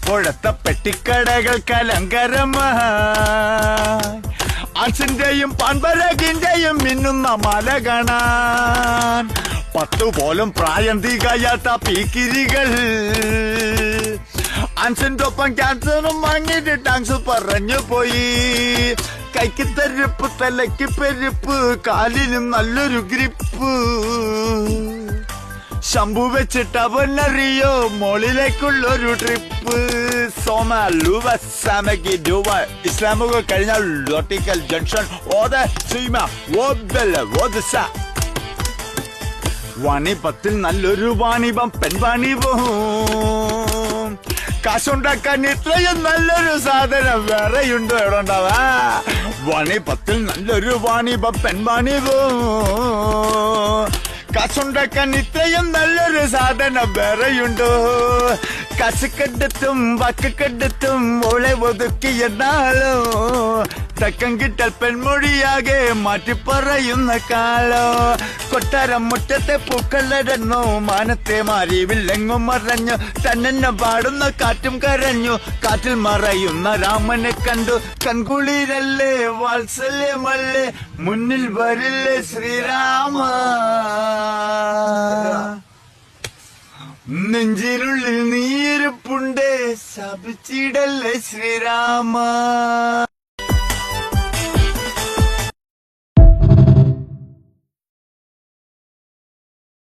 ഇപ്പോഴത്തെ പെട്ടിക്കടകൾക്ക് അലങ്കാരമായി ആൻസിന്റെയും പാൻപരകിന്റെയും മിന്നുന്ന മല കാണാൻ 10 പോലും പ്രായം തികയാത്ത പീക്കിരികൾ ആൻസിന്റെ ഒപ്പം ക്യാൻസറും വാങ്ങിയിട്ട് ടാങ്സ് പറഞ്ഞു പോയി. കൈക്ക് തെരുപ്പ്, തലയ്ക്ക് പെരുപ്പ്, കാലിനും നല്ലൊരു ഗ്രിപ്പ്. ശംഭു വെച്ചിട്ട് അവനറിയോ മോളിലേക്കുള്ളൊരു ട്രിപ്പ്. ഇസ്ലാമുകൾ കഴിഞ്ഞാൽ ലോട്ടിക്കൽ ജംഗ്ഷൻ വാണിപത്തിൽ നല്ലൊരു വാണിപം പെൺവാണിപം. കാശുണ്ടാക്കാൻ ഇത്രയും നല്ലൊരു സാധനം വേറെയുണ്ടോ എവിടെ ഉണ്ടാവാ? വാണിപത്തിൽ നല്ലൊരു വാണിപം പെൺവാണിപം. കാശുണ്ടാക്കാൻ ഇത്രയും നല്ലൊരു സാധനം വേറെയുണ്ടോ? കാശുക്കെടുത്തും വാക്കുക്കെടുത്തും ഓളെ ഒതുക്കിയെന്നാലോ തക്കം കിട്ടൽ പെൺമൊഴിയാകെ മാറ്റി പറയുന്ന കാലോ. കൊട്ടാരം മുറ്റത്തെ പൂക്കളടന്നു, മാനത്തെ മാറി വില്ലെങ്ങും മറഞ്ഞു. തന്നെ പാടുന്ന കാറ്റും കരഞ്ഞു, കാറ്റിൽ മറയുന്ന രാമനെ കണ്ടു. കൺകുളിരല്ലേ വാത്സല്യമല്ലേ, മുന്നിൽ വരില്ലേ ശ്രീരാമ. നെഞ്ചിനുള്ളിൽ നീയിരിപ്പുണ്ടേ, ശപിച്ചിടല്ലേ ശ്രീരാമ.